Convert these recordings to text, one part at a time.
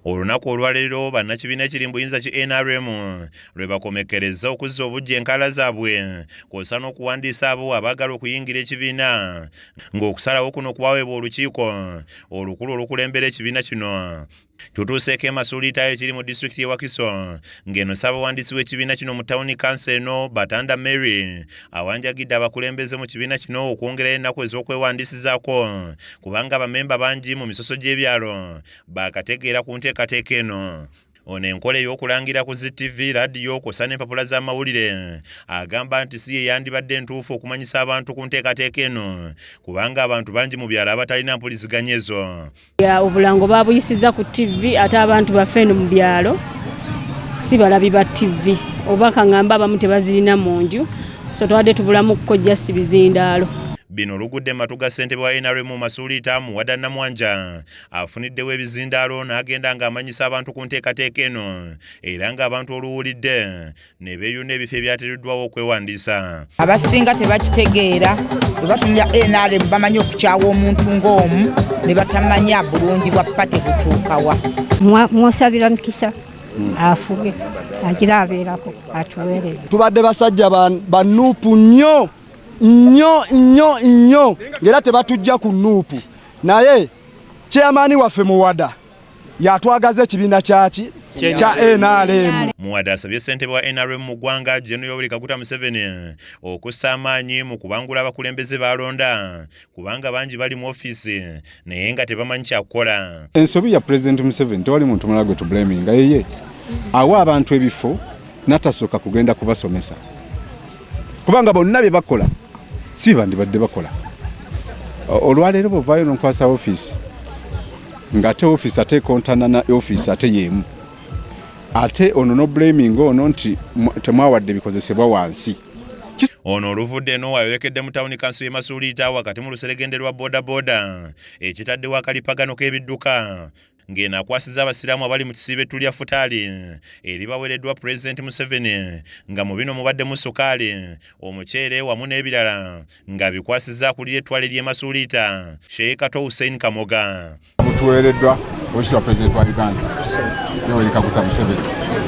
Olunaku olwaleero bannakibiina kiri mu buyinza ki NRM lwe bakomekereza okuzza obujja enkala zaabwe kw'ossa n'okuwandiisa abo abaagala okuyingira ekibiina ng'okusalawo kuno kwaweebwa olukiiko olukulu olukulembera ekibiina kino. Tutuuseeko e Masuulita ekiri mu disitulikiti y'e Wakiso ng'eno ssaabawandiisi w'ekibiina kino mu tawuni kanso eno Batanda Mary awanjagidde abakulembeze mu kibiina kino okwongerayo ennaku ez'okwewandiisizaako kubanga abamemba bangi mu misoso gy'ebyalo baakategeera ku nteekateeka eno. Ono enkola ey'okulangira ku ZTV, radiyo kw'ossa n'empapula z'amawulire agamba nti si ye yandibadde entuufu okumanyisa abantu ku nteekateeka eno kubanga abantu bangi mu byalo abatalina mpuliziganya ezo. Obulango babuyisiza ku TV ate abantu baffe eno mu byalo si balabi ba TV oba kaŋŋamba abamu tebazirina mu nju so twadde tubulamu kkojja si bizindaalo. Bino olugudde matu ga ssentebe wa NRM mu Masuulita Muwada Namwanja afuniddewo ebizindaalo n'agenda ng'amanyisa abantu ku nteekateeka eno era ng'abantu oluwulidde ne beeyuna ebifo ebyateereddwawo okwewandiisa. Abasinga tebakitegeera bwe batunulira NRM bamanyi okukyawa omuntu ng'omu ne batamanya bulungi bwa pate butuukawa. Mwosabira mukisa afuge agira abeerako atuweereze. Tubadde basajja banuupu nnyo ngera tebatujja ku nuupu naye chairman waffe Muwada yatwagaza ekibiina kya NRM. Muwada asabye ssentebe wa NRM mu ggwanga Gen. Yoweri Kaguta Museveni okussa amaanyi mu kubangula abakulembeze balonda kubanga bangi bali mu ofiisi naye nga tebamanyi kyakukola. Ensobi ya President Museveni tewali muntu mulala gwe tublaminga yeye awa abantu ebifo natasooka kugenda kubasomesa kubanga bonna bye bakola si bandibadde bakola. Olwaleero bovaayo n'onkwasa ofiisi ng'ate ofiisi ate kontana na ofiisi ate yeemu ate ono no blaming ono nti temwawadde bikozesebwa wansi. Ono oluvudde eno wayolekedde mu tawuni kanso y'e Masuulita wakati mu luseregende lwa bodaboda ekitaddewo akalipagano k'ebidduka ng'eno akwasizza abasiraamu abali mu kisiibe tulya futaali eri baweereddwa President Museveni nga mu bino mubaddemu sukaali, omuceere wamu n'ebirala nga bikwasizza akulira ettwale ly'e Masuulita Sheikh Hussein Kamoga. Butuweereddwa Oweekitiibwa Pulezidenti wa Uganda Yoweri Kaguta Museveni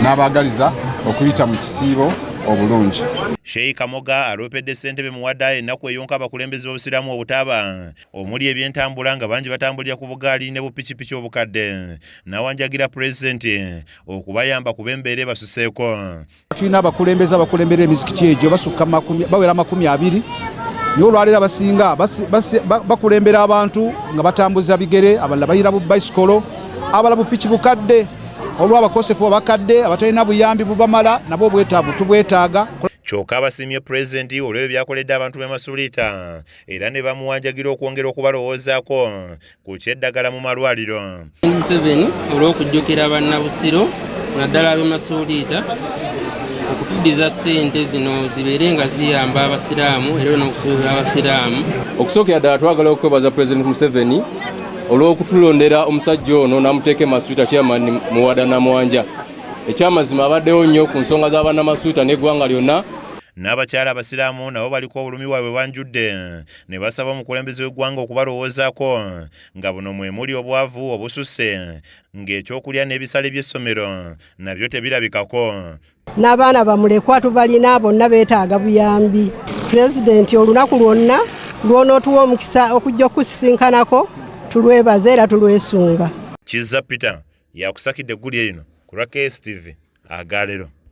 n'abaagaliza okuyita mu kisiibo obulungi. Sheikh Kamoga aloopedde ssentebe Muwada ennaku eyonka abakulembeze b'obusiraamu obutaaba omuli ebyentambula nga bangi batambulira ku bugaali ne bupikipiki obukadde n'awanjagira pulezidenti okubayamba kuba embeera basuseeko. Tulina abakulembeze abakulembera emizikiti egyo basukka bawera 20 niyo olwaleero abasinga bakulembera abantu nga batambuza bigere abalala bayira bu bicycle abala bupiki bukadde olw'abakosefu abakadde abatalina buyambi bubamala nabo obwetaavu tubwetaaga. Kyokka abasiimye pulezidenti olw'ebyo byakoledde abantu b'e Masuulita era ne bamuwanjagira okwongera okubalowoozaako ku ky'eddagala mu malwaliro. Museveni olw'okujjukira bannabusiro naddala ab'e Masuulita okutuddiza ssente zino zibeere nga ziyamba abasiraamu era n'okusuubira abasiraamu. Okusookera ddala twagala okwebaza Pulezidenti Museveni olw'okutulondera omusajja ono n'amuteeka e Masuulita chairman Muwada Namwanja. Ekyamazima abaddewo nnyo ku nsonga z'abannamasuulita n'eggwanga lyonna. N'abakyala abasiraamu nabo baliko obulumi bwabwe banjudde ne basaba omukulembeze w'eggwanga okubalowoozaako nga buno mwe muli obwavu obususse ng'ekyokulya n'ebisale by'essomero nabyo tebirabikako. N'abaana bamulekwa tubalina bonna beetaaga buyambi. Pulezidenti olunaku lwonna lw'onootuwa omukisa okujja okusisinkanako tulwebaza era tulwesunga. Kizza Peter yakusakidde eggulya lino ku lwa KSTV Agaleero.